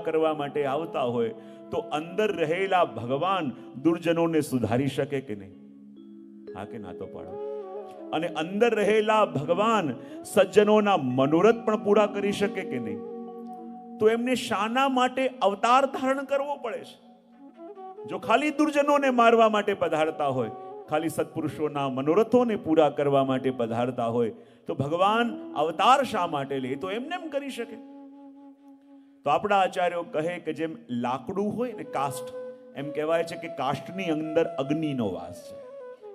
કરવા માટે આવતા હોય તો અંદર રહેલા ભગવાન દુર્જનોને સુધારી શકે કે નહીં? હા કે ના તો પાડો. અને અંદર રહેલા ભગવાન સજ્જનોના મનોરથ પણ પૂરા કરી શકે કે નહીં? તો એમને શાના માટે અવતાર ધારણ કરવો પડે છે? જો ખાલી દુર્જનોને મારવા માટે પધારતા હોય, ખાલી સત્પુરુષોના મનોરથોને પૂરા કરવા માટે પધારતા હોય, તો ભગવાન અવતાર શા માટે લે? તો એમને એમ કરી શકે. તો આપણા આચાર્યો કહે કે જેમ લાકડું હોય ને, કાષ્ઠ, એમ કહેવાય છે કે કાષ્ઠની અંદર અગ્નિનો વાસ છે.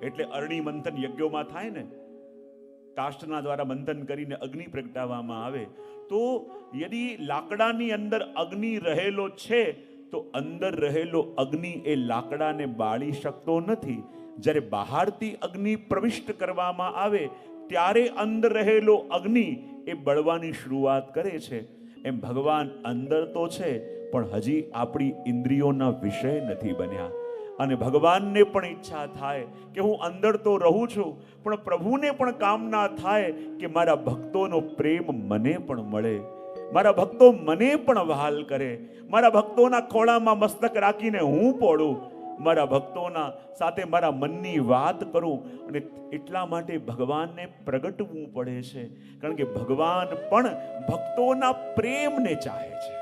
એટલે અરણી મંથન યજ્ઞોમાં થાય ને, કાષ્ઠના દ્વારા મંથન કરીને અગ્નિ પ્રગટાવવામાં આવે. તો યદિ લાકડાની અંદર અગ્નિ રહેલો છે તો અંદર રહેલો અગ્નિ એ લાકડાને બાળી શકતો નથી. જ્યારે બહારથી અગ્નિ પ્રવિષ્ટ કરવામાં આવે ત્યારે અંદર રહેલો અગ્નિ એ બળવાની શરૂઆત કરે છે. એમ ભગવાન અંદર તો છે પણ હજી આપણી ઇન્દ્રિયોના વિષય નથી બન્યા. અને ભગવાનને પણ ઈચ્છા થાય કે હું અંદર તો રહું છું, પણ પ્રભુને પણ કામના થાય કે મારા ભક્તોનો પ્રેમ મને પણ મળે, મારા ભક્તો મને પણ વહાલ કરે, મારા ભક્તોના ખોળામાં મસ્તક રાખીને હું પડું, મારા ભક્તોના સાથે મારા મનની વાત કરું. અને એટલા માટે ભગવાનને પ્રગટવું પડે છે, કારણ કે ભગવાન પણ ભક્તોના પ્રેમને ચાહે છે.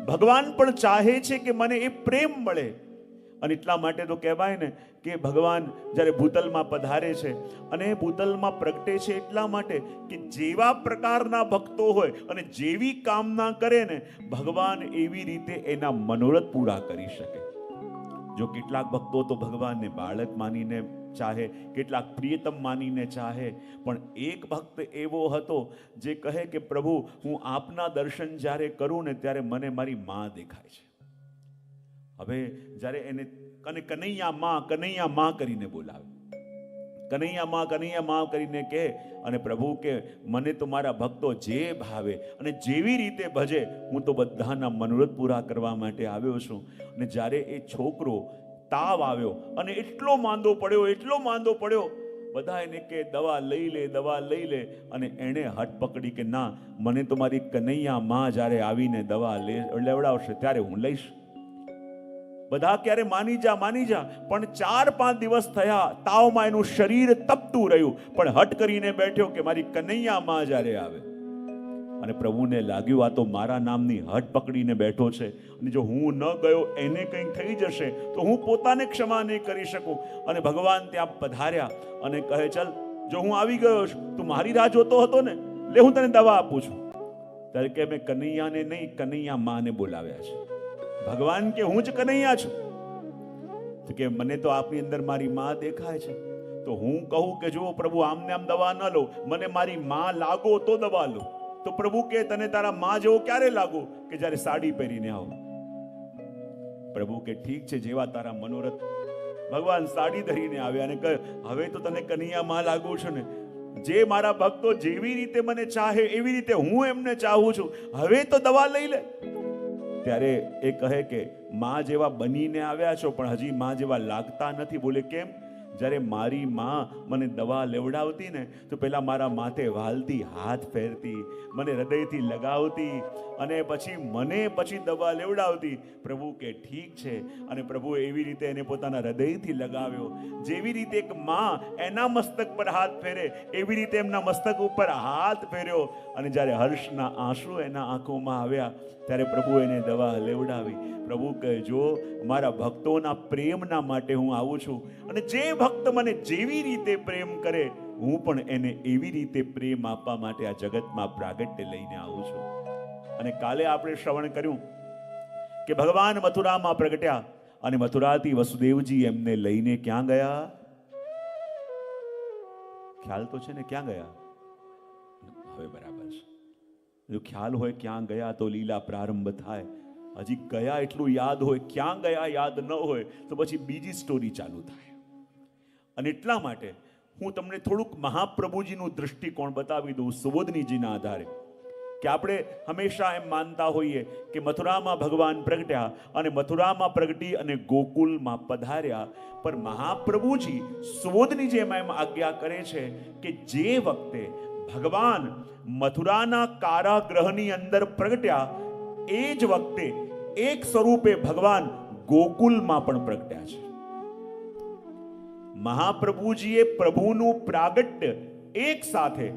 ભગવાન પણ ચાહે છે કે મને એ પ્રેમ મળે. અને એટલા માટે તો કહેવાય ને કે ભગવાન જ્યારે ભૂતલમાં પધારે છે અને ભૂતલમાં પ્રગટે છે એટલા માટે કે જેવા પ્રકારના ભક્તો હોય અને જેવી કામના કરે ને, ભગવાન એવી રીતે એના મનોરથ પૂરા કરી શકે. જો કેટલાક ભક્તો તો ભગવાનને બાળક માનીને ચાહે, કેટલાક પ્રિયતમ માનીને ચાહે, પણ એક ભક્ત એવો હતો જે કહે કે પ્રભુ, હું આપના દર્શન જ્યારે કરું ને ત્યારે મને મારી માં દેખાય છે. હવે જ્યારે એને કનૈયા માં કરીને બોલાવે, કનૈયા માં કરીને કહે, અને પ્રભુ કે મને તો મારા ભક્તો જે ભાવે અને જેવી રીતે ભજે, હું તો બધાના મનોરથ પૂરા કરવા માટે આવ્યો છું. અને જ્યારે એ છોકરો તાવ આવ્યો અને એટલો માંદો પડ્યો, બધા એને કે દવા લઈ લે, અને એણે હઠ પકડી કે ના, મને તો મારી કનૈયા માં જ્યારે આવીને દવા લેવડાવશે ત્યારે હું લઈશ. બધા ક્યારે માની જા, પણ 4-5 દિવસ થયા, તાવમાં એનું શરીર તપતું રહ્યું, પણ હટ કરીને બેઠો કે મારી કનૈયા માં જ્યારે આવે. અને પ્રભુને લાગ્યું આ તો મારા નામની હટ પકડીને બેઠો છે, અને જો હું ન ગયો એને કંઈક થઈ જશે તો હું પોતાને ક્ષમા નહીં કરી શકું. અને ભગવાન ત્યાં પધાર્યા અને કહે, ચલ, જો હું આવી ગયો છું, તું મારી રાહ જોતો હતો ને, લે હું તને દવા આપું છું. ત્યારે કે મેં કનૈયાને નહીં, કનૈયા માને બોલાવ્યા છે. ભગવાન કે હું જ કનૈયા છું. તો કે મને તો આપની અંદર મારી માં દેખાય છે. તો હું કહું કે જો પ્રભુ, આમને આમ દવા ન લો, મને મારી માં લાગો તો દવા લો. તો પ્રભુ કે તને તારા માં જેવો ક્યારે લાગો? કે જ્યારે સાડી પહેરીને આવો. પ્રભુ કે ઠીક છે, જેવા તારા મનોરથ. ભગવાન સાડી ધરીને આવ્યા અને કહે, હવે તો તને કનૈયા માં લાગુ છું ને. જે મારા ભક્તો જેવી રીતે મને ચાહે એવી રીતે હું એમને ચાહું છું, હવે તો દવા લઈ લે. ત્યારે એ કહે કે માં જેવા બનીને આવ્યા છો પણ હજી માં જેવા લાગતા નથી. બોલે કેમ? જ્યારે મારી માં મને દવા લેવડાવતી ને તો પહેલા મારા માથે વાલતી, હાથ ફેરતી, મને હૃદયથી લગાવતી અને પછી દવા લેવડાવતી. પ્રભુ કે ઠીક છે. અને પ્રભુએ એવી રીતે એને પોતાના હૃદયથી લગાવ્યો. જેવી રીતે એક માં એના મસ્તક પર હાથ ફેરે એવી રીતે એમના મસ્તક ઉપર હાથ ફેર્યો. અને જ્યારે હર્ષના આંસુ એના આંખોમાં આવ્યા ત્યારે પ્રભુ એને દવા લેવડાવી. પ્રભુ કહે, જો મારા ભક્તોના પ્રેમના માટે હું આવું છું, અને જે ભક્ત મને જેવી રીતે પ્રેમ કરે હું પણ એને એવી રીતે પ્રેમ આપવા માટે આ જગતમાં પ્રાગટ્ય લઈને આવું છું. અને કાલે આપણે શ્રવણ કર્યું કે ભગવાન મથુરામાં પ્રગટ્યા અને મથુરાથી વસુદેવજી એમને લઈને ક્યાં ગયા? ખ્યાલ તો છે ને ક્યાં ગયા? હવે બરાબર છે. જો ખ્યાલ હોય ક્યાં ગયા તો લીલા પ્રારંભ થાય. હજી ગયા એટલું યાદ હોય, ક્યાં ગયા યાદ ન હોય તો પછી બીજી સ્ટોરી ચાલુ થાય. અને એટલા માટે હું તમને થોડુંક મહાપ્રભુજીનું દૃષ્ટિકોણ બતાવી દઉં સુબોધનીજીના આધારે, કે આપણે હંમેશા એમ માનતા હોઈએ કે મથુરામાં ભગવાન પ્રગટ્યા અને મથુરામાં પ્રગટી અને ગોકુલમાં પધાર્યા. પણ મહાપ્રભુજી સુબોધનીજી એમ આજ્ઞા કરે છે કે જે વખતે ભગવાન મથુરાના કારાગૃહની અંદર પ્રગટ્યા એ જ વખતે એક સ્વરૂપે ભગવાન ગોકુલમાં પણ પ્રગટ્યા છે. મહાપ્રભુજીએ પ્રભુનું પ્રાગટ્ય એક સાથે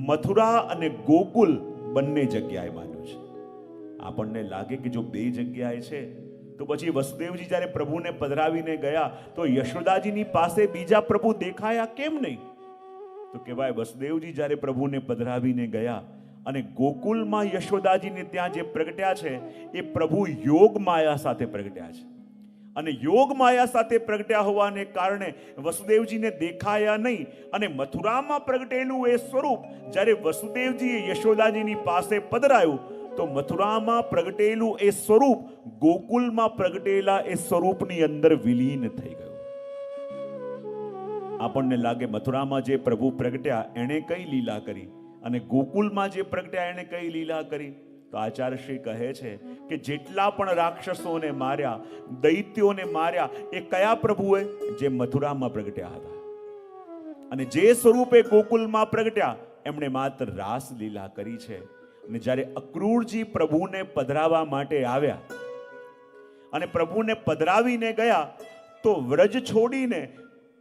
મથુરા અને ગોકુલ બંને જગ્યાએ માન્યું છે. આપણને લાગે કે જો બે જગ્યાએ છે તો પછી વસુદેવજી જ્યારે પ્રભુને પધરાવીને ગયા તો યશોદાજીની પાસે બીજા પ્રભુ દેખાયા કેમ નહીં? તો કહેવાય વસુદેવજી જ્યારે પ્રભુને પધરાવીને ગયા અને ગોકુલમાં યશોદાજીને ત્યાં જે પ્રગટ્યા છે એ પ્રભુ યોગ માયા સાથે પ્રગટ્યા છે. અને યોગ માયા સાથે પ્રગટ્યા હોવાને કારણે વસુદેવજીને દેખાયા નહીં. અને મથુરામાં પ્રગટેલું એ સ્વરૂપ જ્યારે વસુદેવજીએ યશોદાજીની પાસે પધરાયું તો મથુરામાં પ્રગટેલું એ સ્વરૂપ ગોકુલમાં પ્રગટેલા એ સ્વરૂપની અંદર વિલીન થઈ ગયું. આપણને લાગે મથુરામાં જે પ્રભુ પ્રગટ્યા એણે કઈ લીલા કરી અને ગોકુલમાં જે પ્રગટ્યા એણે કઈ લીલા કરી? તો આચાર્યશ્રી કહે છે કે જેટલા પણ રાક્ષસોને માર્યા, દૈત્યોને માર્યા, એ કયા પ્રભુએ? જે મથુરામાં પ્રગટ્યા હતા. અને જે સ્વરૂપે ગોકુલમાં પ્રગટ્યા એમણે માત્ર રાસ લીલા કરી છે. અને જ્યારે અક્રૂરજી પ્રભુને પધરાવવા માટે આવ્યા અને પ્રભુને પધરાવીને ગયા તો વ્રજ છોડીને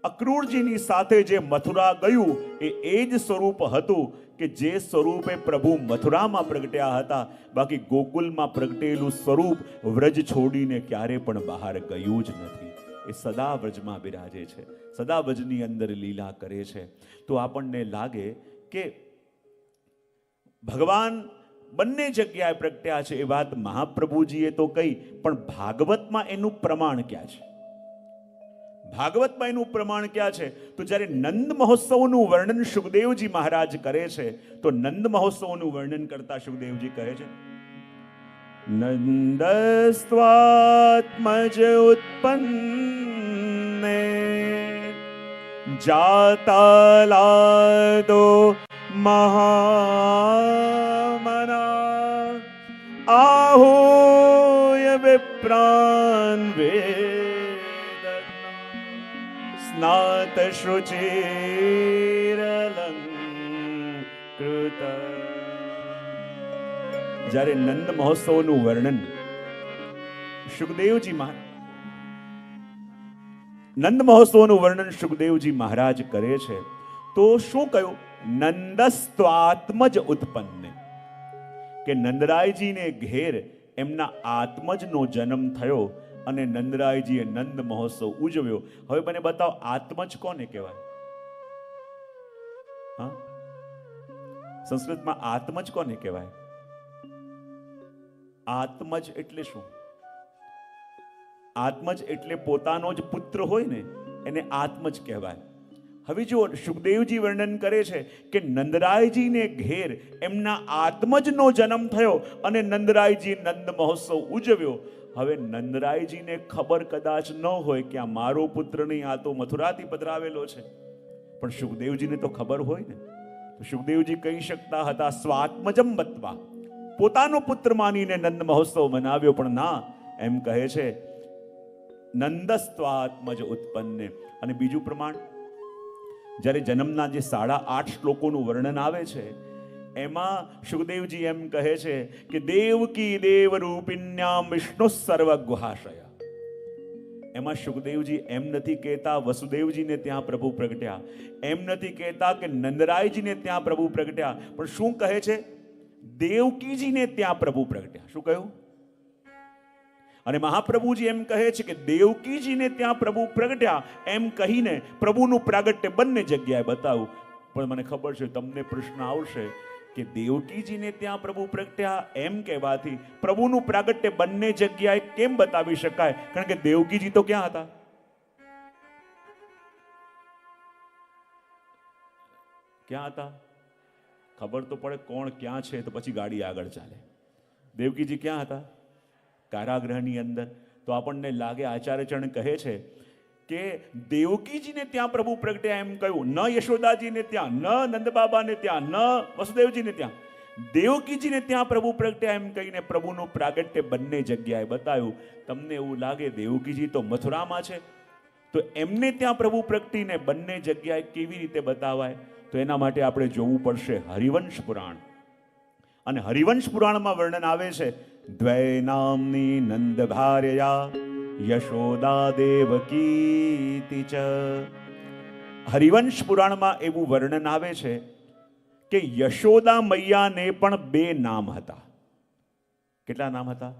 અક્રૂરજીની સાથે જે મથુરા ગયું એ જ સ્વરૂપ હતું કે જે સ્વરૂપે પ્રભુ મથુરામાં પ્રગટ્યા હતા. બાકી ગોકુલમાં પ્રગટેલું સ્વરૂપ વ્રજ છોડીને ક્યારે પણ બહાર ગયું જ નથી. એ સદા વ્રજમાં બિરાજે છે, સદા વ્રજની અંદર લીલા કરે છે. તો આપણને લાગે કે ભગવાન બંને જગ્યાએ પ્રગટ્યા છે એ વાત મહાપ્રભુજીએ તો કહી, પણ ભાગવતમાં એનું પ્રમાણ ક્યાં છે? ભાગવતમાં એનું પ્રમાણ ક્યાં છે? તો જ્યારે નંદ મહોત્સવનું વર્ણન સુખદેવજી મહારાજ કરે છે તો નંદ મહોત્સવનું વર્ણન કરતા સુખદેવજી કહે છે, નંદસ્ત્વાત્મજ ઉત્પન્ને જાતાલાદો મહામના આહોય વિપ્રાન વે સ્નાત શુચિરલંકૃત. જ્યારે નંદ મહોત્સવનું વર્ણન સુખદેવજી મહારાજ કરે છે તો શું કહ્યું? નંદસ્ત્વાત્મજ ઉત્પન્ન, કે નંદરાયજીને ઘેર એમના આત્મજનો જન્મ થયો અને નંદરાયજીએ નંદ મહોત્સવ ઉજવ્યો. હવે મને બતાવો, આત્મજ કોને કહેવાય? હા, સંસ્કૃતમાં આત્મજ કોને કહેવાય? આત્મજ એટલે શું? આત્મજ એટલે પોતાનો જ પુત્ર હોય ને એને આત્મજ કહેવાય. હવે જો સુખદેવજી વર્ણન કરે છે કે નંદરાયજીને ઘેર એમના આત્મજનો જન્મ થયો અને નંદરાયજી નંદ મહોત્સવ ઉજવ્યો. હવે નંદરાયજીને ખબર કદાચ ન હોય કે આ મારો પુત્ર નહીં, આ તો મથુરાથી પધરાવેલો છે, પણ સુખદેવજીને તો ખબર હોય ને. તો સુખદેવજી કહી શકતા હતા સ્વાત્મજમ બત્વા, પોતાનો પુત્ર માનીને નંદ મહોત્સવ મનાવ્યો, પણ ના, એમ કહે છે નંદસ્ત્વાત્મજ ઉત્પન્ન. અને બીજું પ્રમાણ, જ્યારે જન્મના જે 8.5 શ્લોકોનું વર્ણન આવે છે એમાં સુખદેવજી એમ કહે છે કે દેવકી દેવ રૂપિણ્યામ વિષ્ણુ સર્વગુહાશય. એમાં સુખદેવજી એમ નથી કહેતા વસુદેવજીને ત્યાં પ્રભુ પ્રગટ્યા, એમ નથી કહેતા કે નંદરાયજીને ત્યાં પ્રભુ પ્રગટ્યા, પણ શું કહે છે? દેવકીજીને ત્યાં પ્રભુ પ્રગટ્યા. શું કહ્યું? અને મહાપ્રભુજી એમ કહે છે કે દેવકીજીને ત્યાં પ્રભુ પ્રગટ્યા એમ કહીને પ્રભુનું પ્રાગટ્ય બંને જગ્યાએ બતાવ્યું. પણ મને ખબર છે તમને પ્રશ્ન આવશે કે દેવકીજીને ત્યાં પ્રભુ પ્રગટ્યા એમ કહેવાથી પ્રભુનું પ્રાગટ્ય બંને જગ્યાએ કેમ બતાવી શકાય? કારણ કે દેવકીજી તો ક્યાં હતા? ક્યાં હતા? ખબર તો પડે કોણ ક્યાં છે તો પછી ગાડી આગળ ચાલે. દેવકીજી ક્યાં હતા? કારાગૃહની અંદર. તો આપણને લાગે આચાર્યચરણ કહે છે કે દેવકીજીને ત્યાં પ્રભુ પ્રગટ્યા એમ કહ્યું, ન યશોદાજીને ત્યાં, ન નંદબાબાને ત્યાં, ન વસુદેવજીને ત્યાં, દેવકીજીને ત્યાં પ્રભુ પ્રગટ્યા એમ કહીને પ્રભુનું પ્રાગટ્ય બંને જગ્યાએ બતાવ્યું. તમને એવું લાગે દેવકીજી તો મથુરામાં છે તો એમને ત્યાં પ્રભુ પ્રગટીને બંને જગ્યાએ કેવી રીતે બતાવાય? તો એના માટે આપણે જોવું પડશે હરિવંશ પુરાણ. અને હરિવંશ પુરાણમાં વર્ણન આવે છે દ્વૈ નામની નંદ ભાર્યા યશોદા દેવકી ચ. હરિવંશ પુરાણમાં એવું વર્ણન આવે છે કે યશોદા મૈયાને પણ 2 નામ હતા. કેટલા નામ હતા?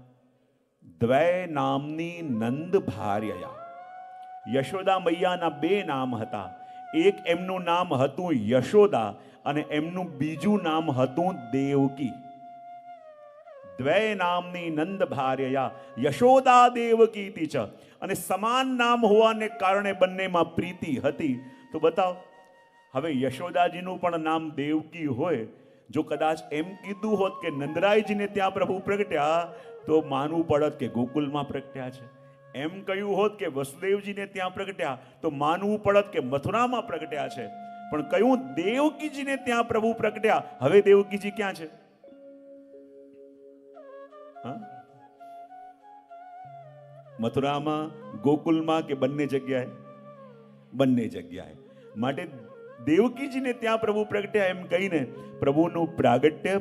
દ્વૈ નામની નંદ ભાર્યા. યશોદા મૈયાના 2 નામ હતા. એક એમનું નામ હતું યશોદા અને એમનું બીજું નામ હતું દેવકી. દ્વૈ નામની નંદ ભાર્યા યશોદા દેવકી ચ. અને સમાન નામ હોવાને કારણે બંનેમાં પ્રીતિ હતી. તો બતાવ, હવે યશોદાજીનું પણ નામ દેવકી હોય, જો કદાચ એમ કીધું હોત કે નંદરાયજીને ત્યાં પ્રભુ પ્રગટ્યા તો માનવું પડત કે ગોકુલમાં પ્રગટ્યા છે. એમ કહ્યું હોત કે વસુદેવજીને ત્યાં પ્રગટ્યા તો માનવું પડત કે મથુરામાં પ્રગટ્યા છે. પણ કહ્યું દેવકીજીને ત્યાં પ્રભુ પ્રગટ્યા. હવે દેવકીજી ક્યાં છે? મથુરામાં, ગોકુલમાં કે બંને જગ્યાએ? બંને જગ્યાએ. માટે દેવકીજીને ત્યાં પ્રભુ પ્રગટ્યા એમ કહીને પ્રભુનું પ્રાગટ્ય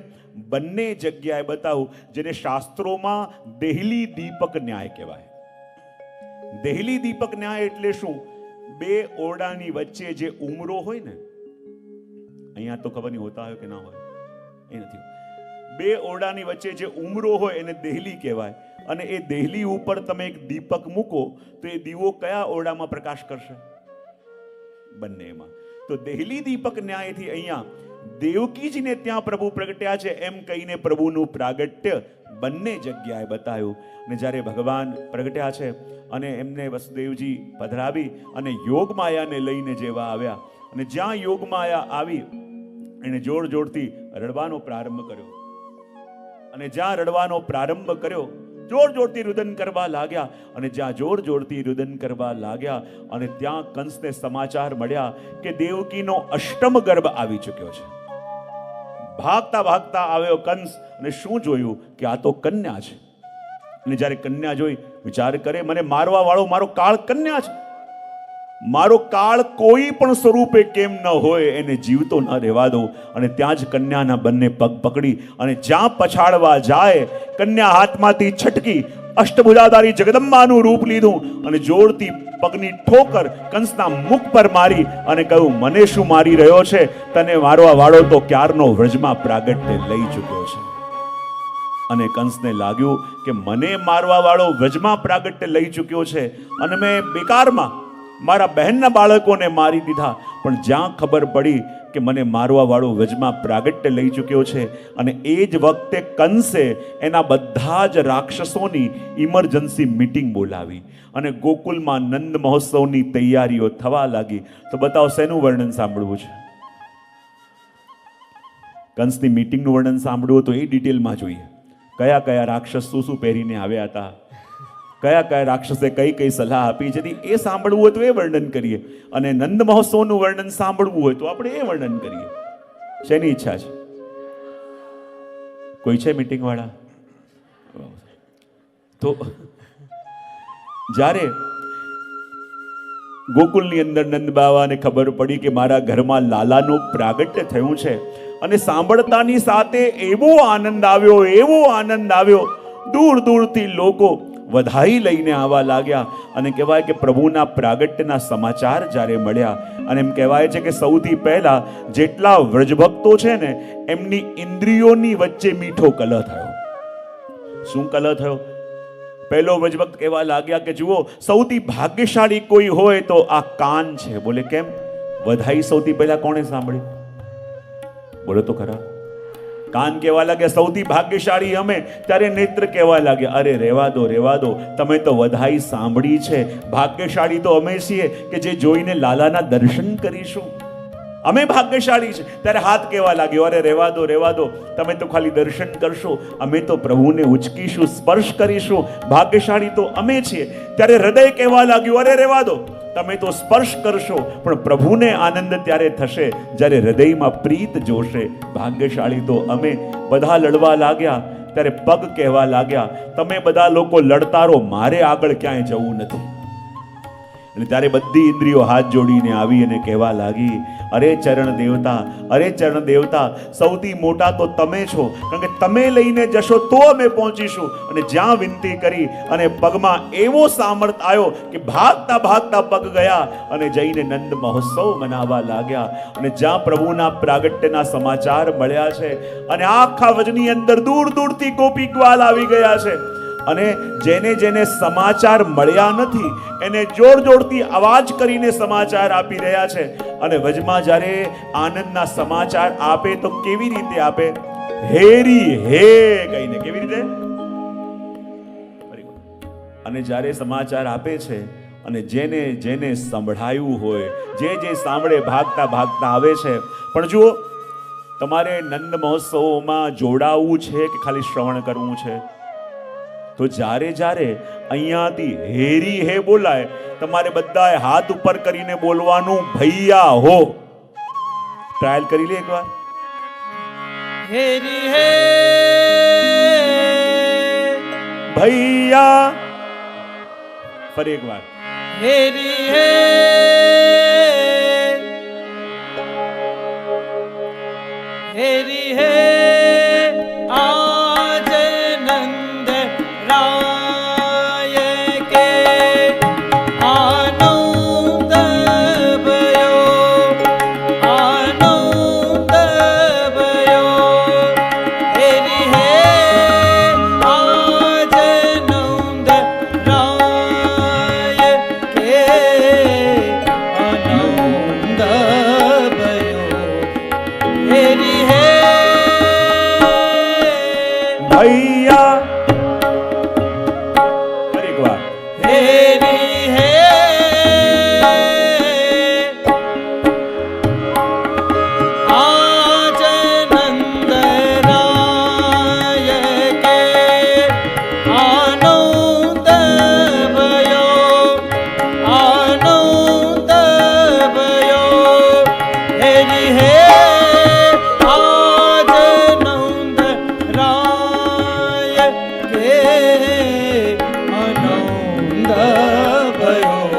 બંને જગ્યાએ બતાવું, જેને શાસ્ત્રોમાં દેહલી દીપક ન્યાય કહેવાય. દેહલી દીપક ન્યાય એટલે શું? 2 ઓરડાની વચ્ચે જે ઉમરો હોય ને, અહીંયા તો ખબર નહીં હોતા હોય કે ના હોય, એ નથી. 2 ઓરડાની વચ્ચે જે ઉમરો હોય એને દેહલી કહેવાય. અને એ દેહલી ઉપર તમે એક દીપક મૂકો તો એ દીવો કયા ઓરડામાં પ્રકાશ કરશે? બંનેમાં. તો દેહલી દીપક ન્યાયથી અહીંયા દેવકીજીને ત્યાં પ્રભુ પ્રગટ્યા છે એમ કહીને પ્રભુનું પ્રાગટ્ય બંને જગ્યાએ બતાવ્યું. અને જ્યારે ભગવાન પ્રગટ્યા છે અને એમને વસુદેવજી પધરાવી અને યોગમાયાને લઈને જેવા આવ્યા, અને જ્યાં યોગમાયા આવી એને જોર જોરથી રડવાનો પ્રારંભ કર્યો. અને જ્યાં રડવાનો પ્રારંભ કર્યો, જોર જોરથી રુદન કરવા લાગ્યા. અને જ્યાં જોર જોરથી રુદન કરવા લાગ્યા અને ત્યાં કંસને સમાચાર મળ્યા કે દેવકીનો અષ્ટમ ગર્ભ આવી ચૂક્યો છે. ભાગતા ભાગતા આવ્યો કંસ અને શું જોયું કે આ તો કન્યા છે. અને જ્યારે કન્યા જોઈ વિચાર કરે, મને મારવા વાળો મારો કાળ કન્યા છે. મારો કાળ કોઈ પણ સ્વરૂપે કેમ ન હોય, એને જીવતો ન રહેવા દો. અને ત્યાં જ કન્યાના બંને પગ પકડી અને જ્યાં પછાડવા જાય, કન્યા હાથમાંથી છટકી અષ્ટભુજાધારી જગદંબાનું રૂપ લીધું અને જોરથી પગની ઠોકર કંસના મુખ પર મારી અને કહ્યું, મને શું મારી રહ્યો છે? તને મારવા વાળો તો ક્યારનો વ્રજમાં પ્રાગટ્ય લઈ ચૂક્યો છે. અને કંસને લાગ્યું કે મને મારવા વાળો વ્રજમાં પ્રાગટ્ય લઈ ચૂક્યો છે અને મેં બેકારમાં મારા બહેનના બાળકોને મારી દીધા. પણ જ્યાં ખબર પડી કે મને મારવા વાળો વ્રજમાં પ્રાગટ્ય લઈ ચૂક્યો છે, અને એ જ વખતે કંસે એના બધા જ રાક્ષસોની ઇમરજન્સી મીટિંગ બોલાવી અને ગોકુલમાં નંદ મહોત્સવની તૈયારીઓ થવા લાગી. તો બતાવો શેનું વર્ણન સાંભળવું છે? કંસની મીટિંગનું વર્ણન સાંભળવું તો એ ડિટેલમાં જોઈએ. કયા કયા રાક્ષસ શું શું પહેરીને આવ્યા હતા, કયા કયા રાક્ષસે કઈ કઈ સલાહ આપી. જેથી એ સાંભળવું હોય તો એ વર્ણન કરીએ, અને નંદ મહોત્સવનું વર્ણન સાંભળવું હોય તો આપણે એ વર્ણન કરીએ. શેની ઈચ્છા છે? કોઈ છે મીટિંગ વાળા? તો જ્યારે ગોકુલની અંદર નંદ બાવાને ખબર પડી કે મારા ઘરમાં લાલાનું પ્રાગટ્ય થયું છે, અને સાંભળતાની સાથે એવો આનંદ આવ્યો, એવો આનંદ આવ્યો. દૂર દૂરથી લોકો વધાઈ લઈને આવવા લાગ્યા. અને કહેવાય કે પ્રભુના પ્રાગટ્યના સમાચાર જ્યારે મળ્યા, અને એમ કહેવાય છે કે સૌથી પહેલા જેટલા વ્રજભક્તો છે ને, એમની ઇન્દ્રિયોની વચ્ચે મીઠો કલહ થયો. શું કલહ થયો? પહેલો વ્રજભક્ત કહેવા લાગ્યા કે જુઓ, સૌથી ભાગ્યશાળી કોઈ હોય તો આ કાન છે. બોલે કેમ? વધાઈ સૌથી પહેલા કોણે સાંભળી? બોલો તો ખરા. કાન કહેવા લાગ્યા સૌથી ભાગ્યશાળી અમે. ત્યારે નેત્ર કહેવા લાગ્યા, અરે રહેવા દો, તમે તો વધાઈ સાંભળી છે. ભાગ્યશાળી તો અમે છીએ કે જે જોઈને લાલાના દર્શન કરીશું. અમે ભાગ્યશાળી છે. ત્યારે હાથ કહેવા લાગ્યો, અરે રહેવા દો, તમે તો ખાલી દર્શન કરશો, અમે તો પ્રભુને ઉચકીશું, સ્પર્શ કરીશું. ભાગ્યશાળી તો અમે છીએ. ત્યારે હૃદય કહેવા લાગ્યું, અરે રહેવા દો, તમે તો સ્પર્શ કરશો, પણ પ્રભુને આનંદ ત્યારે થશે જ્યારે હૃદયમાં પ્રીત જોશે. ભાગ્યશાળી તો અમે. બધા લડવા લાગ્યા. ત્યારે પગ કહેવા લાગ્યા, તમે બધા લોકો લડતા રહો, મારે આગળ ક્યાંય જવું નથી. અને ત્યારે બધી ઇન્દ્રિયો હાથ જોડીને આવી અને કહેવા લાગી, અરે ચરણ દેવતા, સૌથી મોટા તો તમે છો, કારણ કે તમે લઈને જશો તો અમે પહોંચીશું. અને જ્યાં વિનંતી કરી અને પગમાં એવો સામર્થ આવ્યો કે ભાગતા ભાગતા પગ ગયા અને જઈને નંદ મહોત્સવ મનાવવા લાગ્યા. અને જ્યાં પ્રભુના પ્રાગટ્યના સમાચાર મળ્યા છે અને આખા વજની અંદર દૂર દૂરથી ગોપી ગ્વાલ આવી ગયા છે. અને જેને જેને સમાચાર મળ્યા નથી એને જોર જોરથી અવાજ કરીને સમાચાર આપી રહ્યા છે. અને વજમાં જ્યારે આનંદના સમાચાર આપે તો કેવી રીતે આપે? હેરી હે કહીને. કેવી રીતે? અને જ્યારે સમાચાર આપે છે અને જેને જેને સંભળાયું હોય, જે સાંભળે ભાગતા ભાગતા આવે છે. પણ જુઓ, તમારે નંદ મહોત્સવમાં જોડાવું છે કે ખાલી શ્રવણ કરવું છે? તો જ્યારે જ્યારે અહીંયાથી હેરી હે બોલાય, તમારે બધાએ હાથ ઉપર કરીને બોલવાનું, ભૈયા હો. ટ્રાયલ કરી લે એકવાર. હેરી હે ભૈયા. ફરી એકવાર. હેરી હે હેરી હે આજ નંદ રાય કે આનંદ ભયો, આનંદ ભયો. હેરી હે આજ નંદ રાય કે આનંદ ભયો. હેરી હે ભૈયા. ફરી એકવાર. હેરી હે આજ નંદ રાય કે આનંદ ભયો, આનંદ ભયો. હેરી હે આજ નંદ રાય કે આનંદ ભયો.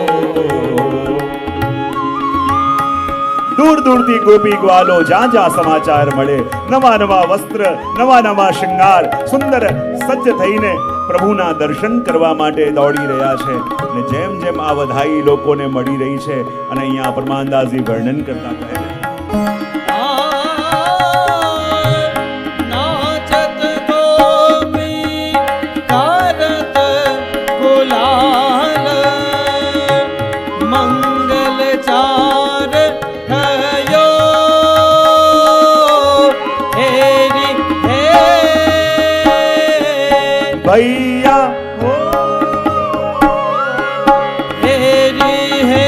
દૂર દૂરથી ગોપી ગ્વાલો જ્યાં જ્યાં સમાચાર મળે, નવા નવા વસ્ત્ર, નવા નવા શૃંગાર, સુંદર સજ્જ થઈને પ્રભુના દર્શન કરવા માટે દોડી રહ્યા છે. અને જેમ જેમ આ વધાઈ લોકોને મળી રહી છે, અને અહીંયા પરમાનંદાસજી વર્ણન કરતા કહે છે, નાચત ગોપી કરત ગુલાલ, મંગલ ચાર થયો. હેરી હે ભૈયા હો. હેરી હે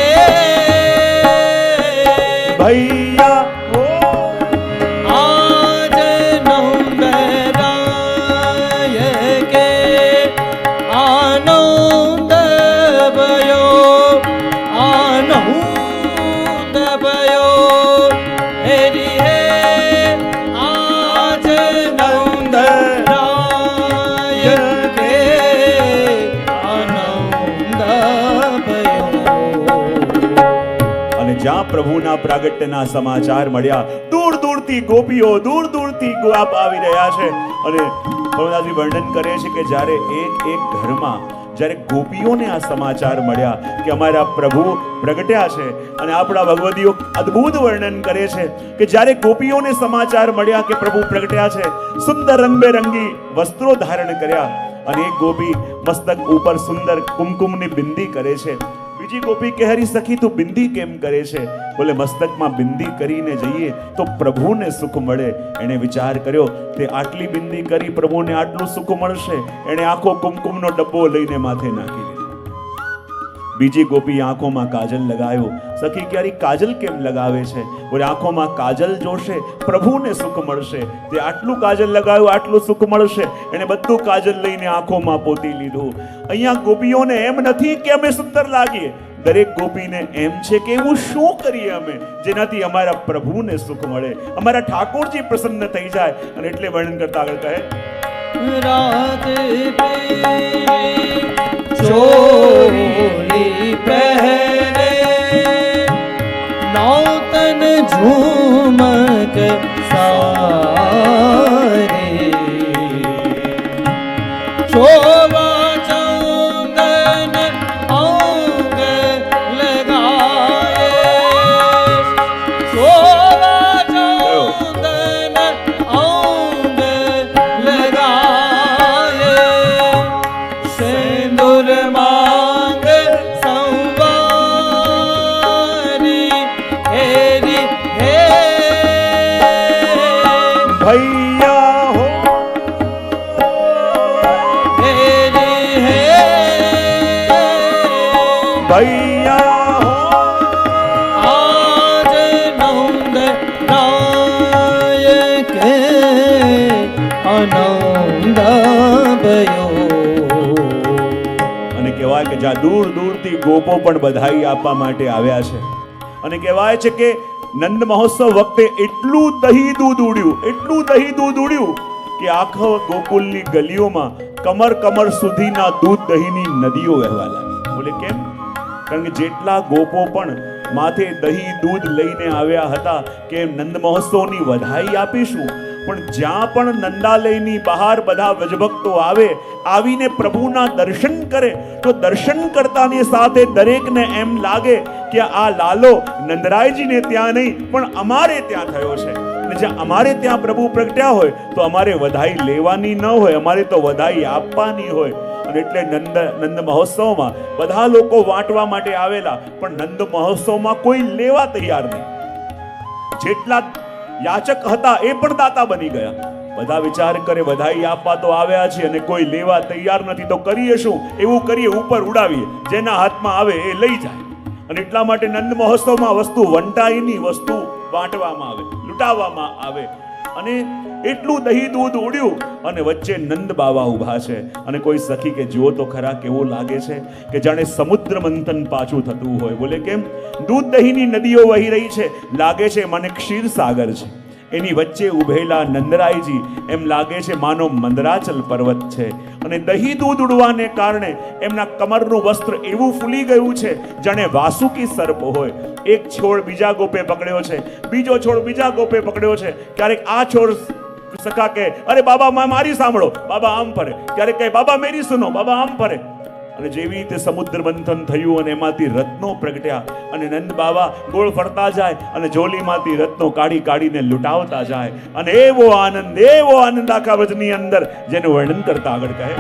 ભૈયા હો. આજ નંદ રાય કે આનંદ ભયો, આનંદ ભયો. હેરી હે આજ નંદ રાય કે આનંદ ભયો. અને જ્યાં પ્રભુના પ્રાગટ્યના સમાચાર મળ્યા, દૂર દૂરથી ગોપીઓ, દૂર દૂરથી ગોપ આવી રહ્યા છે. અને પરમાનંદજી વર્ણન કરે છે કે જ્યારે એક એક ઘરમાં જ્યારે ગોપીઓને આ સમાચાર મળ્યા કે અમારા પ્રભુ પ્રગટ્યા છે, અને આપણા ભગવદીઓ અદ્ભુત વર્ણન કરે છે કે જ્યારે ગોપીઓને સમાચાર મળ્યા કે પ્રભુ પ્રગટ્યા છે, સુંદર રંગબેરંગી વસ્ત્રો ધારણ કર્યા, અને એક ગોપી મસ્તક ઉપર સુંદર કુમકુમની બિંદી કરે છે. બીજી ગોપી કે હરી સખી તું બિંદી કેમ કરે છે? બોલે મસ્તકમાં બિંદી કરીને જઈએ તો પ્રભુને સુખ મળે. એણે વિચાર કર્યો તે આટલી બિંદી કરી પ્રભુને આટલું સુખ મળશે. એણે આખો કુમકુમનો ડબ્બો લઈને માથે નાખી લીધો. બીજી ગોપી આંખોમાં કાજલ લગાવ્યો. સખી ક્યારે કાજલ કેમ લગાવે છે? બોલે આંખોમાં કાજલ જોશે, પ્રભુને સુખ મળશે. તે આટલું કાજલ લગાવ્યું, આટલું સુખ મળશે. એણે બધું કાજલ લઈને આંખોમાં પોતી લીધું. અહીંયા ગોપીઓને એમ નથી કે અમે સુંદર લાગીએ, દરેક ગોપીને એમ છે કે એવું શું કરીએ અમે જેનાથી અમારા પ્રભુને સુખ મળે, અમારા ઠાકોરજી પ્રસન્ન થઈ જાય. અને એટલે વર્ણન કરતા આગળ કહે, રાધે ચોલી પહેરે નૌતન झूमक सारे शोभा चंदन अंग लगाए शोभा चंदन अंग लगाए सिंदूर मांग संवारी हेरी हे भैया हो हेरी हे भैया हो आज नंद नायक आनंद भयो અને કહેવાય કે જ્યાં દૂર દૂરથી ગોપો પણ બધાઈ આપવા માટે આવ્યા છે અને કહેવાય છે કે નંદ મહોત્સવ વખતે એટલું દહીં દૂધ ઉડ્યું કે આખો ગોકુલની ગલીઓમાં કમર સુધીના દૂધ દહીંની નદીઓ વહેવા લાગી. બોલે કેમ? કારણ કે જેટલા ગોપો પણ માથે દહીં દૂધ લઈને આવ્યા હતા કે નંદ મહોત્સવની વધાઈ આપીશું, પણ જ્યાં પણ નંદાલયની બહાર બધા વ્રજભક્તો આવે, આવીને પ્રભુના દર્શન કરે તો દર્શન કરતાની સાથે દરેકને એમ લાગે કે આ લાલો નંદરાયજીને ત્યાં નહીં પણ અમારે ત્યાં થયો છે. અને જ્યાં અમારે ત્યાં પ્રભુ પ્રગટ્યા હોય તો અમારે વધાઈ લેવાની ન હોય, અમારે તો વધાઈ આપવાની હોય. અને એટલે નંદ મહોત્સવમાં બધા લોકો વાંટવા માટે આવેલા, પણ નંદ મહોત્સવમાં કોઈ લેવા તૈયાર નહીં. જેટલા યાચક હતા એ પણ દાતા બની ગયા. બધા વિચાર કરે વધાઈ આપવા તો આવ્યા છે અને કોઈ લેવા તૈયાર નથી, તો કરીએ શું? એવું કરીએ, ઉપર ઉડાવીએ, જેના હાથમાં આવે એ લઈ જાય. અને એટલા માટે નંદ મહોત્સવમાં વસ્તુ વંટાઈની વસ્તુ વાંટવામાં આવે, લૂંટાવવામાં આવે. અને એટલું દહીં દૂધ ઉડ્યું અને વચ્ચે નંદ બાવા ઊભા છે. અને કોઈ સખી કે જુઓ તો ખરા કેવું લાગે છે કે જાણે સમુદ્ર મંથન પાછું થતું હોય. બોલે કેમ? દૂધ દહીંની નદીઓ વહી રહી છે, લાગે છે મને ક્ષીર સાગર છે. એની વચ્ચે ઉભેલા નંદરાયજી એમ લાગે છે માનો મંદરાચલ પર્વત છે. અને દહીં દૂધ ઉડવાને કારણે એમના કમરનું વસ્ત્ર એવું ફૂલી ગયું છે જાણે વાસુકી સર્પ હોય. એક છોડ બીજા ગોપે પકડ્યો છે, બીજો છોડ બીજા ગોપે પકડ્યો છે. ક્યારેક આ છોડ સખા કે અરે બાબા મારી સાંભળો, બાબા આમ ફરે. ક્યારેક કહે બાબા મેરી સુનો, બાબા આમ ફરે. અને જેવી રીતે સમુદ્ર મંથન થયું અને એમાંથી રત્નો પ્રગટ્યા અને નંદ બાબા ગોળ ફરતા જાય અને જોલીમાંથી રત્નો કાઢી કાઢીને લૂંટાવતા જાય. અને એવો આનંદ આખા વ્રજની અંદર જેનું વર્ણન કરતા આગળ કહે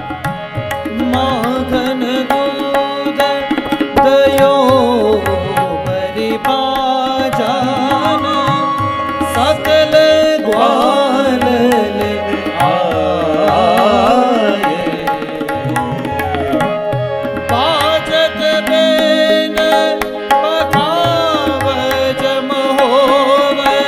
માખન દૂધ દયો બરી પાજાન સકલ ગ્વાલ આયે પાજત બેન પખાવજ મહોવરે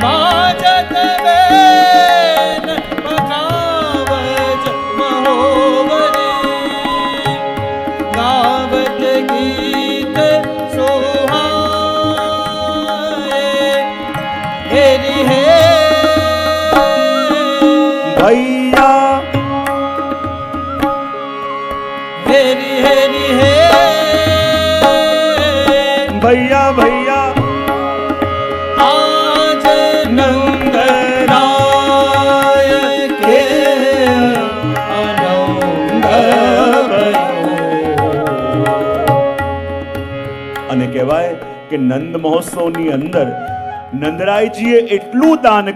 પાજત બેન પખાવજ મહોવરે ગાવત ગીત સોહાય હેરી હે ભૈયા હેરી હેરી હે ભૈયા ભૈયા આજ નંદ નાયક આનંદ ભયો. અને કહેવાય કે નંદ મહોત્સવની અંદર નંદરાયજીએ એટલું દાન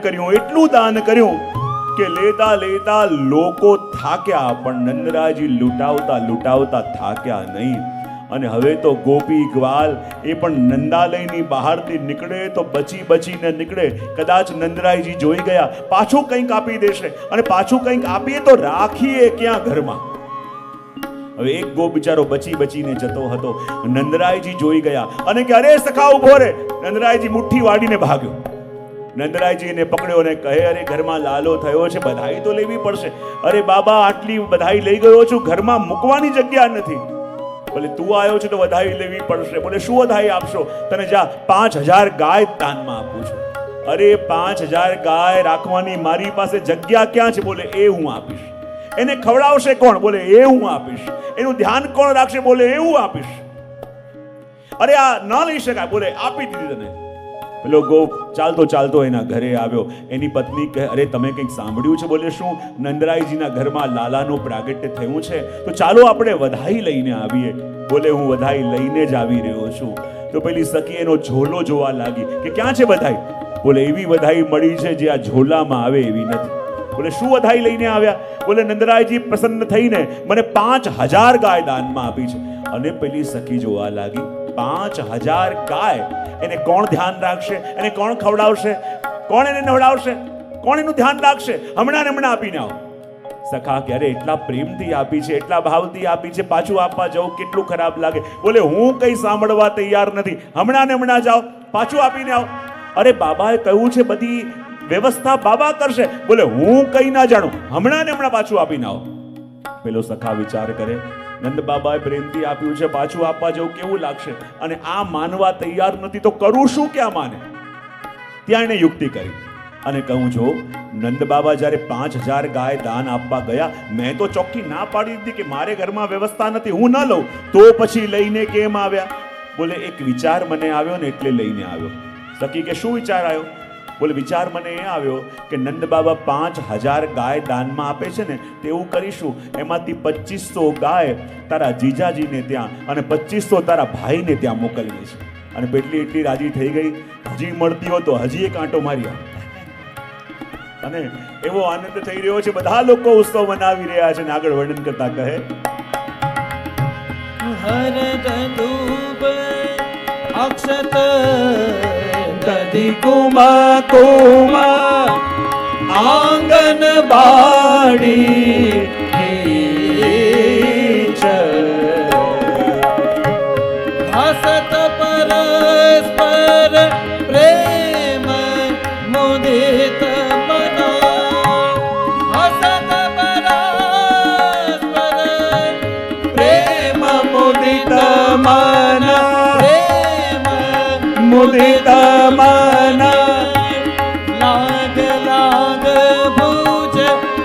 કર્યું કે લેતા લેતા લોકો થાક્યા, પણ નંદરાયજી લૂંટાવતા થાક્યા નહીં. અને હવે તો ગોપી ગ્વાલ એ પણ નંદાલયની બહારથી નીકળે તો બચીને નીકળે. કદાચ નંદરાયજી જોઈ ગયા, પાછું કંઈક આપી દેશે, અને પાછું કંઈક આપીએ તો રાખીએ ક્યાં ઘરમાં. હવે એક ગોપ બિચારો બચીને જતો હતો. નંદરાયજી જોઈ ગયા અને કે અરે સખા ઉભો રે. નંદરાયજી મુઠ્ઠી વાળીને ભાગ્યો. નંદરાયજી એને પકડ્યો અને કહે અરે ઘરમાં લાલો થયો છે, બધાઈ તો લેવી પડશે. અરે બાબા આટલી બધાઈ લઈ ગયો છું, ઘરમાં મૂકવાની જગ્યા નથી. બોલે તું આવ્યો છે તો વધાઈ લેવી પડશે. બોલે શું વધાઈ આપશો? તને જા 5000 ગાય દાનમાં આપું છું. અરે 5000 ગાય રાખવાની મારી પાસે જગ્યા ક્યાં છે? બોલે એ હું આપીશ. એને ખવડાવશે કોણ? બોલે એ હું આપીશ. એનું ધ્યાન કોણ રાખશે? બોલે એ હું આપીશ. અરે આ ન લઈ શકાય. બોલે આપી દીધી તને. પેલો ગોપ ચાલતો ચાલતો એના ઘરે આવ્યો. એની પત્ની કહે, અરે તમે કંઈક સાંભળ્યું છે? બોલે, શું? નંદરાયજીના ઘરમાં લાલાનું પ્રાગટ્ય થયું છે, તો ચાલો આપણે વધાઈ લઈને આવીએ. બોલે, હું વધાઈ લઈને જ આવી રહ્યો છું. તો પેલી સખી એનો ઝોલો જોવા લાગી કે ક્યાં છે વધાઈ. બોલે, એવી વધાઈ મળી છે જે આ ઝોલામાં આવે એવી નથી. બોલે, શું વધાઈ લઈને આવ્યા? બોલે, નંદરાયજી પ્રસન્ન થઈને મને 5000 ગાય દાનમાં આપી છે. અને પેલી સખી જોવા લાગી, 5000 ગાય, એને કોણ ધ્યાન રાખશે? એને કોણ ખવડાવશે? કોણ એને નવડાવશે? કોણ એનું ધ્યાન રાખશે? હમણાં ને હમણાં આપીને આવો. સખા ક્યારે એટલા પ્રેમથી આપી છે, એટલા ભાવથી આપી છે, પાછું આપવા જવું કેટલું ખરાબ લાગે. બોલે, હું કઈ સાંભળવા તૈયાર નથી, હમણાં ને હમણાં જાઓ, પાછું આપીને આવો. અરે બાબાએ કહ્યું છે બધી વ્યવસ્થા બાબા કરશે. બોલે, હું કઈ ના જાણું, હમણાં ને હમણાં પાછું આપીને આવો. પેલો સખા વિચાર કરે, નંદ બાબાએ પ્રેમથી આપ્યું છે, પાછું આપવા જવું કેવું લાગશે, અને આ માનવા તૈયાર નથી તો કરું શું કે આ માને? ત્યાં એને યુક્તિ કરી અને કહું, જો નંદ બાબા જ્યારે 5000 ગાય દાન આપવા ગયા, મેં તો ચોખ્ખી ના પાડી દીધી કે મારે ઘરમાં વ્યવસ્થા નથી, હું ન લઉં. તો પછી લઈને કેમ આવ્યા? બોલે, એક વિચાર મને આવ્યો ને એટલે લઈને આવ્યો. સખી કે, શું વિચાર આવ્યો? બોલે, વિચાર મને એ આવ્યો કે નંદ બાબા 5000 ગાય દાનમાં આપે છે ને, તેવું કરીશું, એમાંથી 2500 ગાય તારા જીજાજીને ત્યાં અને 2500 તારા ભાઈને ત્યાં મોકલીએ છે. અને પેટલી એટલી રાજી થઈ ગઈ, હજી મળતી હો તો હજી એક આંટો માર્યા. અને એવો આનંદ થઈ રહ્યો છે, બધા લોકો ઉત્સવ મનાવી રહ્યા છે. અને આગળ વર્ણન કરતા કહે, હરદ ધૂપ અક્ષત દધિ કુમા કુમા આંગન બાડી હસત પરસ્પર પ્રેમ મુદિત મના. હસત પરસ્પર પ્રેમ મુદિત મના. પ્રેમ મુદિત મના. લાગ લાગ ભુજ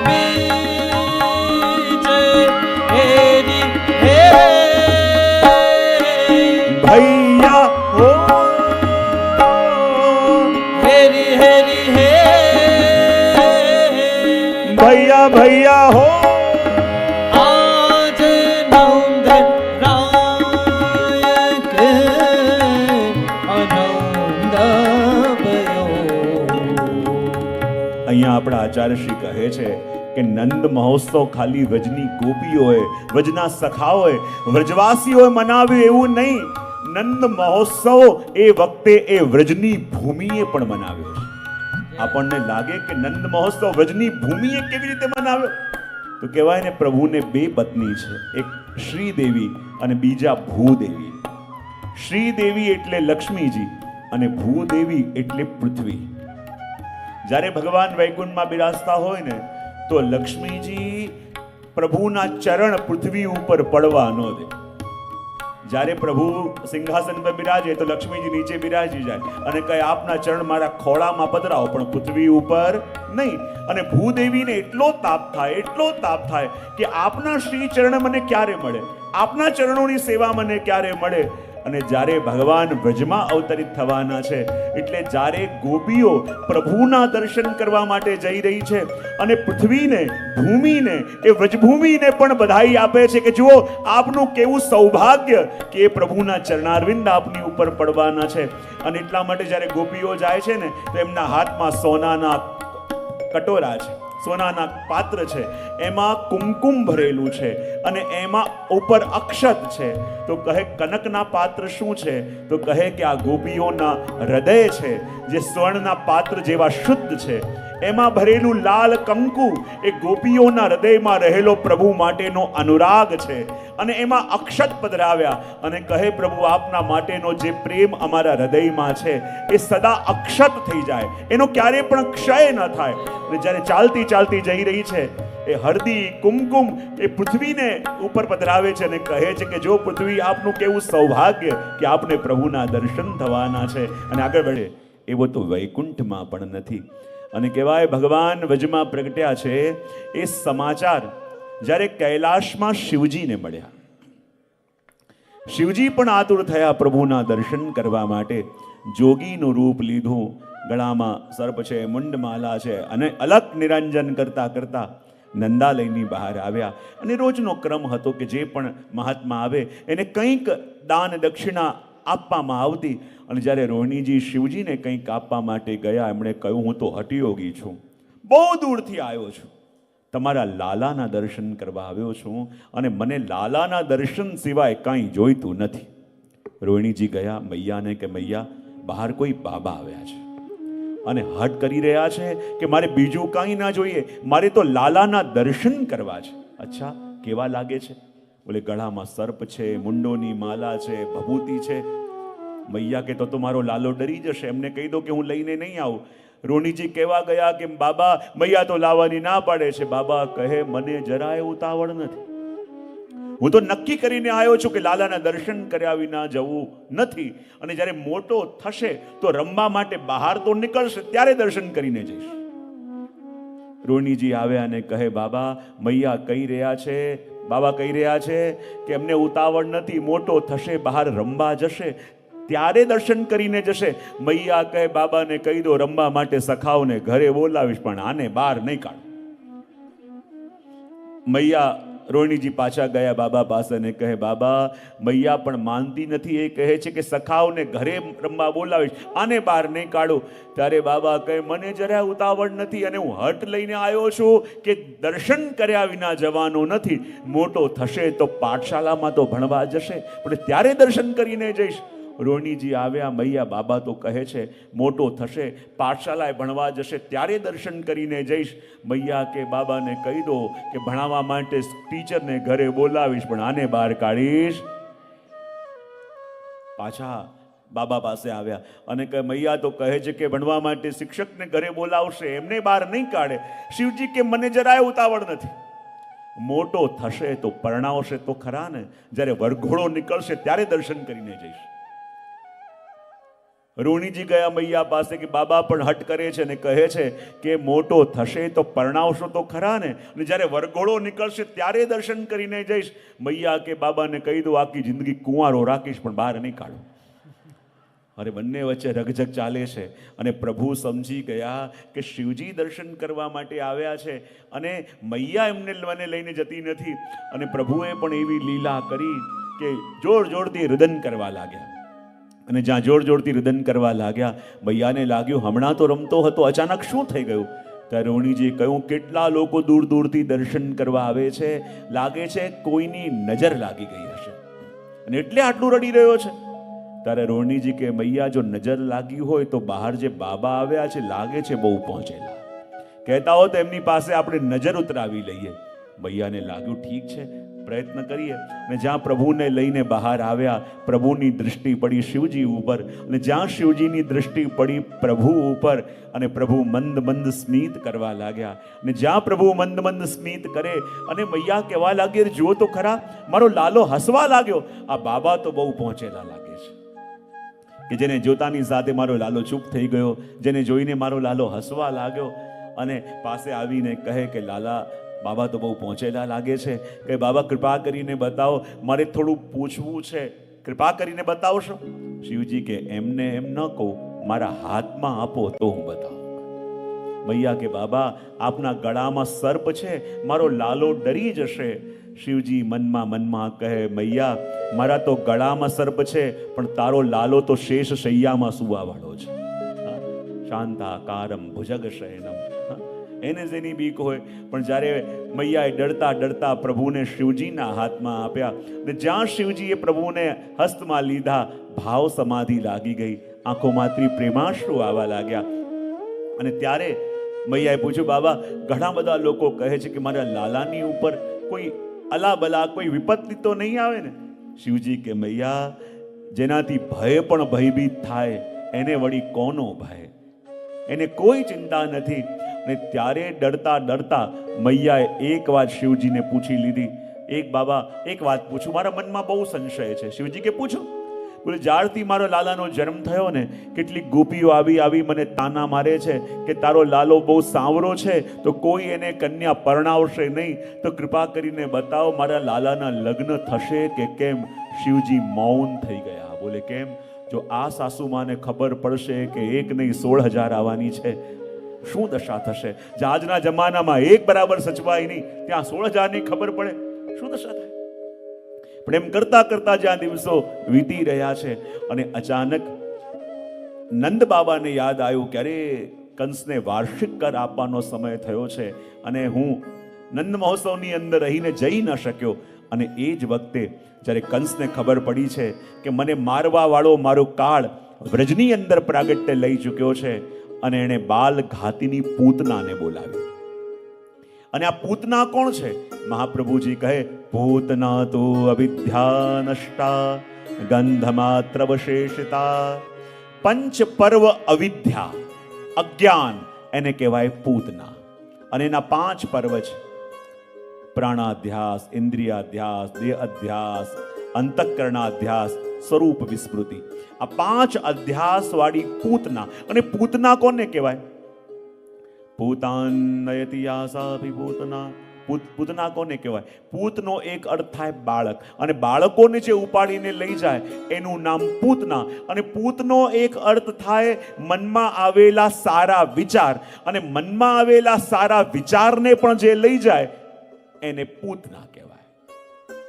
બીજ હેરી હે ભૈયા હો, હેરી હેરી હે ભૈયા ભૈયા હો. આજ નંદ રાયક આનંદ ભયો. અહીંયા આપણા આચાર્યશ્રી કહે છે કે નંદ મહોત્સવ ખાલી વ્રજની ગોપીઓએ, વ્રજના સખાઓએ, વ્રજવાસીઓએ મનાવ્યું એવું નહીં. નંદ મહોત્સવ એ વખતે એ વ્રજની ભૂમિએ પણ મનાવ્યો છે. આપણને લાગે કે નંદ મહોત્સવ વ્રજની ભૂમિએ કેવી રીતે મનાવ્યો? તો કહેવાય ને, પ્રભુને 2 પત્ની છે, એક શ્રીદેવી અને બીજા ભૂદેવી. શ્રીદેવી એટલે લક્ષ્મીજી અને ભૂદેવી એટલે પૃથ્વી. જ્યારે ભગવાન વૈકુંઠમાં બિરાજતા હોય ને, તો લક્ષ્મીજી પ્રભુના ચરણ પૃથ્વી ઉપર પડવા ન દે. જ્યારે પ્રભુ સિંહાસન પર બિરાજે તો લક્ષ્મીજી નીચે બિરાજી જાય અને કહે, આપના ચરણ મારા ખોળામાં પધરાવો, પણ પૃથ્વી ઉપર નહીં. અને ભૂદેવીને એટલો તાપ થાય, એટલો તાપ થાય કે આપના શ્રી ચરણ મને ક્યારે મળે, આપના ચરણોની સેવા મને ક્યારે મળે. અને જ્યારે ભગવાન વ્રજમાં અવતરિત થવાના છે, એટલે જ્યારે ગોપીઓ પ્રભુના દર્શન કરવા માટે જઈ રહી છે અને પૃથ્વીને, ભૂમિને, એ વ્રજભૂમિને પણ બધાઈ આપે છે કે જુઓ આપનું કેવું સૌભાગ્ય કે એ પ્રભુના ચરણારવિંદ આપની ઉપર પડવાના છે. અને એટલા માટે જ્યારે ગોપીઓ જાય છે ને, તો એમના હાથમાં સોનાના કટોરા છે, સોનાના પાત્ર છે, એમાં કુમકુમ ભરેલું છે અને એમાં ઉપર અક્ષત છે. તો કહે, કનકના પાત્ર શું છે? તો કહે કે આ ગોપીઓના હૃદય છે, જે સ્વર્ણના પાત્ર જેવા શુદ્ધ છે. એમાં ભરેલું લાલ કંકુ એ ગોપીઓના હૃદયમાં રહેલો પ્રભુ માટેનો અનુરાગ છે. અને એમાં અક્ષત પધરાવ્યા અને કહે, પ્રભુ આપના માટેનો જે પ્રેમ અમારા હૃદયમાં છે એ સદા અક્ષત થઈ જાય, એનો ક્યારે પણ ક્ષય ન થાય. અને જ્યારે ચાલતી ચાલતી જઈ રહી છે, એ હળદી કુમકુમ એ પૃથ્વીને ઉપર પધરાવે છે અને કહે છે કે જો પૃથ્વી, આપનું કેવું સૌભાગ્ય કે આપને પ્રભુના દર્શન થવાના છે. અને આગળ વધે, એવો તો વૈકુંઠમાં પણ નથી. અને કહેવાય ભગવાન વ્રજમાં પ્રગટ્યા છે એ સમાચાર જ્યારે કૈલાશમાં શિવજીને મળ્યા. શિવજી પણ આતુર થયા પ્રભુના દર્શન કરવા માટે. જોગીનું રૂપ લીધું, ગળામાં સર્પ છે, મુંડમાલા છે, અને અલગ નિરંજન કરતા કરતા નંદાલયની બહાર આવ્યા. અને રોજનો ક્રમ હતો કે જે પણ મહાત્મા આવે એને કંઈક દાન દક્ષિણા આપવામાં આવતી. અને જ્યારે રોહિણીજી શિવજીને કંઈક આપવા માટે ગયા, એમણે કહ્યું, હું તો હઠયોગી છું, બહુ દૂરથી આવ્યો છું, તમારા લાલાના દર્શન કરવા આવ્યો છું, અને મને લાલાના દર્શન સિવાય કાંઈ જોઈતું નથી. રોહિણીજી ગયા મૈયાને કે મૈયા, બહાર કોઈ બાબા આવ્યા છે અને હઠ કરી રહ્યા છે કે મારે બીજું કાંઈ ના જોઈએ, મારે તો લાલાના દર્શન કરવા છે. અચ્છા, કેવા લાગે છે? બોલે, ગળામાં સર્પ છે, મુંડોની માલા છે, ભભૂતિ છે. મૈયા કે તો મારો લાલો ડરી જશે, એમને કહી દો કે હું લઈને નહીં આવું. રોહિણીજી કહેવા ગયા કે બાબા, મૈયા તો લાવવાની ના પાડે છે. બાબા કહે, મને જરાય ઉતાવળ નથી, હું તો નક્કી કરીને આવ્યો છું કે લાલાના દર્શન કર્યા વિના જવું નથી, અને જ્યારે મોટો થશે તો રમવા માટે બહાર તો નીકળશે, ત્યારે દર્શન કરીને જઈશ. રોહિણીજી આવ્યા અને કહે, બાબા, મૈયા કહી રહ્યા છે, બાબા કહી રહ્યા છે કે એમને ઉતાવળ નથી, મોટો થશે, બહાર રમવા જશે, ત્યારે દર્શન કરીને જશે. મૈયા કહે, બાબાને કહી દો રમવા માટે સખાઓને ઘરે બોલાવીશ, પણ આને બહાર નહીં કાઢો. મૈયા રોહિણીજી પાછા ગયા બાબા પાસે ને કહે, બાબા, મૈયા પણ માનતી નથી, એ કહે છે કે સખાઓને ઘરે રમવા બોલાવીશ, આને બહાર નહીં કાઢો. ત્યારે બાબા કહે, મને જરા ઉતાવળ નથી, અને હું હઠ લઈને આવ્યો છું કે દર્શન કર્યા વિના જવાનો નથી. મોટો થશે તો પાઠશાલામાં તો ભણવા જશે, પણ ત્યારે દર્શન કરીને જઈશ. રોહિણીજી આવ્યા, મૈયા બાબા તો કહે છે મોટો થશે, પાઠશાલાએ ભણવા જશે, ત્યારે દર્શન કરીને જઈશ. મૈયા કે બાબાને કહી દો કે ભણાવવા માટે ટીચરને ઘરે બોલાવીશ, પણ આને બહાર કાઢીશ. પાછા બાબા પાસે આવ્યા અને કહે, મૈયા તો કહે છે કે ભણવા માટે શિક્ષકને ઘરે બોલાવશે, એમને બહાર નહીં કાઢે. શિવજી કે મને જરાય ઉતાવળ નથી, મોટો થશે તો પરણાવશે તો ખરા ને, જ્યારે વરઘોડો નીકળશે ત્યારે દર્શન કરીને જઈશ. રોહિણીજી ગયા મૈયા પાસે કે બાબા પણ હઠ કરે છે અને કહે છે કે મોટો થશે તો પરણાવશો તો ખરા ને, અને જ્યારે વરઘોડો નીકળશે ત્યારે દર્શન કરીને જઈશ. મૈયા કે બાબાને કહી દો આખી જિંદગી કુંવારો રાખીશ, પણ બહાર નહીં કાઢો. અરે બંને વચ્ચે રગઝગ ચાલે છે, અને પ્રભુ સમજી ગયા કે શિવજી દર્શન કરવા માટે આવ્યા છે, અને મૈયા એમને મને લઈને જતી નથી. અને પ્રભુએ પણ એવી લીલા કરી કે જોર જોરથી રુદન કરવા લાગ્યા. અને જ્યાં જોર જોરથી રુદન કરવા લાગ્યા, મૈયાને લાગ્યું હમણાં તો રમતો હતો, અચાનક શું થઈ ગયું? ત્યારે રોહિણીજીએ કહ્યું, કેટલા લોકો દૂર દૂરથી દર્શન કરવા આવે છે, લાગે છે કોઈની નજર લાગી ગઈ હશે, અને એટલે આટલું રડી રહ્યો છે. ત્યારે રોહિણીજી કે મૈયા, જો નજર લાગી હોય તો બહાર જે બાબા આવ્યા છે લાગે છે બહુ પહોંચેલા, કહેતા હો તો એમની પાસે આપણે નજર ઉતરાવી લઈએ. મૈયાને લાગ્યું ઠીક છે, પ્રયત્ન કરીએ. અને જ્યાં પ્રભુને લઈને બહાર આવ્યા, પ્રભુની દૃષ્ટિ પડી શિવજી ઉપર, અને જ્યાં શિવજીની દૃષ્ટિ પડી પ્રભુ ઉપર, અને પ્રભુ મંદ મંદ સ્મિત કરવા લાગ્યા. અને જ્યાં પ્રભુ મંદ મંદ સ્મિત કરે, અને મૈયા કહેવા લાગી, જુઓ તો ખરા, મારો લાલો હસવા લાગ્યો, આ બાબા તો બહુ પહોંચેલા લાગે છે, કે જેને જોતાની સાથે મારો લાલો ચૂપ થઈ ગયો, જેને જોઈને મારો લાલો હસવા લાગ્યો. અને પાસે આવીને કહે કે લાલા, બાબા તો બહુ પહોંચેલા લાગે છે, કે બાબા કૃપા કરીને બતાવો, મારે થોડું પૂછવું છે, કૃપા કરીને બતાવશો? શિવજી કે એમને એમ ન કહું, મારા હાથમાં આપો તો હું બતાવું. મૈયા કે બાબા, આપના ગળામાં સર્પ છે, મારો લાલો ડરી જશે. શિવજી મનમાં મનમાં કહે, મૈયા, મારા તો ગળામાં સર્પ છે, પણ તારો લાલો તો શેષ શૈયામાં સુવા વાળો છે. શાંતાકારમ ભુજગ શયનમ, એને જેની બીક હોય. પણ જ્યારે મૈયાએ ડરતા ડરતા પ્રભુને શિવજીના હાથમાં આપ્યા, અને જ્યાં શિવજીએ પ્રભુને હસ્તમાં લીધા, ભાવ સમાધિ લાગી ગઈ, આંખોમાંથી પ્રેમાશ્રુ આવવા લાગ્યા. અને ત્યારે મૈયાએ પૂછ્યું, બાબા, ઘણા બધા લોકો કહે છે કે મારા લાલાની ઉપર કોઈ અલાબલા કોઈ વિપત્તિ તો નહીં આવે ને? શિવજી કે મૈયા, જેનાથી ભય પણ ભયભીત થાય એને વળી કોનો ભય, એને કોઈ ચિંતા નથી. અને ત્યારે ડરતા ડરતા મૈયાએ એક વાત શિવજીને પૂછી લીધી. બાબા, એક વાત પૂછું, મારા મનમાં બહુ સંશય છે. શિવજી કે પૂછો. બોલે, જ્યારથી મારો લાલાનો જન્મ થયો ને, કેટલીક ગોપીઓ આવી આવી મને તાના મારે છે કે તારો લાલો બહુ સાવરો છે, તો કોઈ એને કન્યા પરણાવશે નહીં, તો કૃપા કરીને બતાવો, મારા લાલાના લગ્ન થશે કે કેમ? શિવજી મૌન થઈ ગયા. બોલે, કેમ? જો આ સાસુમાને ખબર પડશે કે એક નહીં 16,000 આવવાની છે, શું દશા થશે? જે આજના જમાનામાં એક બરાબર સચવાય નહીં, ત્યાં 16,000 ની ખબર પડે, શું દશા થાય? પણ એમ કરતા કરતા જ્યાં દિવસો વીતી રહ્યા છે અને અચાનક નંદ બાબાને યાદ આવ્યું કે અરે કંસને વાર્ષિક કર આપવાનો સમય થયો છે અને હું નંદ મહોત્સવની અંદર રહીને જઈ ન શક્યો. અને એ જ વખતે જ્યારે કંસને ખબર પડી છે કે મને મારવા વાળો મારો કાળ વ્રજની અંદર પ્રાગટ્ય લઈ ચૂક્યો છે, અને એણે બાલ ઘાતીની પૂતનાને બોલાવી. અને આ પૂતના કોણ છે? મહાપ્રભુજી કહે, પૂતના તો અવિદ્યા નષ્ટા ગંધમાત્ર વશેષિતા. પંચ પર્વ અવિદ્યા, અજ્ઞાન, એને કહેવાય પૂતના. અને એના 5 પર્વ છે: પ્રાણાધ્યાસ, ઇન્દ્રિયાધ્યાસ, દેહ અધ્યાસ, અંતઃકરણાધ્યાસ, સ્વરૂપ વિસ્મૃતિ. આ 5 અધ્યાસ વાળી પૂતના. અને પૂતના કોને કહેવાય? પૂતાનયતિ આસાભિ પૂતના. પૂતના કોને કહેવાય? પૂતનો એક અર્થ થાય બાળક, અને બાળકોને જે ઉપાડીને લઈ જાય એનું નામ પૂતના. અને પૂતનો એક અર્થ થાય મનમાં આવેલા સારા વિચાર, અને મનમાં આવેલા સારા વિચારને પણ જે લઈ જાય એને પૂતના કહેવાય.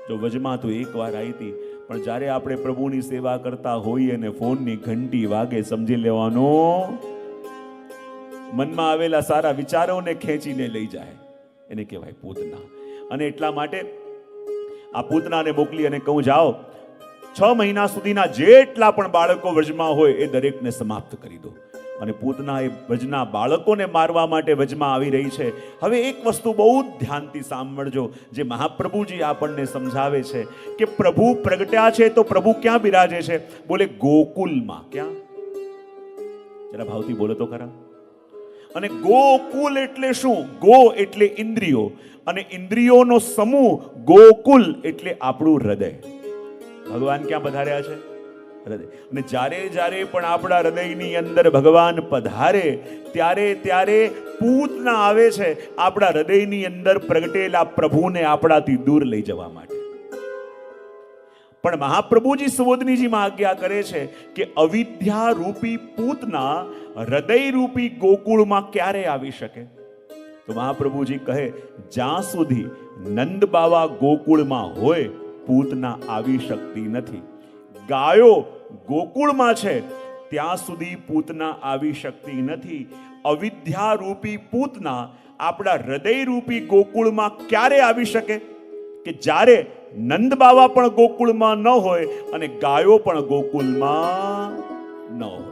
જો વજમાં તો એકવાર આવી હતી, પણ જ્યારે આપણે પ્રભુની સેવા કરતા હોઈએ અને ફોનની ઘંટી વાગે, સમજી લેવાનો મનમાં આવેલા સારા વિચારોને ખેંચીને લઈ જાય, એને કહેવાય પૂતના. અને એટલા માટે આ પૂતનાને મોકલી અને કહું, જાઓ 6 મહિના સુધીના જેટલા પણ બાળકો વ્રજમાં હોય એ દરેકને સમાપ્ત કરી દો. અને પૂતના એ વ્રજના બાળકોને મારવા માટે વ્રજમાં આવી રહી છે. હવે એક વસ્તુ બહુ ધ્યાનથી સાંભળજો, જે મહાપ્રભુજી આપણને સમજાવે છે કે પ્રભુ પ્રગટ્યા છે તો પ્રભુ ક્યાં બિરાજે છે? બોલે ગોકુલમાં. ક્યાં? જરા ભાવથી બોલો તો ખરા. અને ગોકુલ એટલે શું? ગો એટલે ઇન્દ્રિયો, અને ઇન્દ્રિયોનો સમૂહ ગોકુલ એટલે આપણું હૃદય. ભગવાન ક્યાં પધાર્યા છે? હૃદય. અને જ્યારે જ્યારે પણ આપણા હૃદયની અંદર ભગવાન પધારે ત્યારે ત્યારે પૂતના આવે છે આપણા હૃદયની અંદર પ્રગટેલા પ્રભુને આપણાથી દૂર લઈ જવા માટે. પણ મહાપ્રભુજી સુબોધનીજીમાં આજ્ઞા કરે છે કે અવિદ્યા રૂપી પૂતના હૃદય રૂપી ગોકુળમાં ક્યારે આવી શકે? તો મહાપ્રભુજી કહે, જ્યાં સુધી નંદ બાવા ગોકુળમાં હોય પૂતના આવી શકતી નથી. ગાયો ગોકુળમાં છે ત્યાં સુધી પૂતના આવી શકતી નથી. અવિદ્યા રૂપી પૂતના આપણા હૃદય રૂપી ગોકુળમાં ક્યારે આવી શકે? કે જ્યારે નંદ બાવા પણ ગોકુળમાં ન હોય અને ગાયો પણ ગોકુળમાં ન હોય.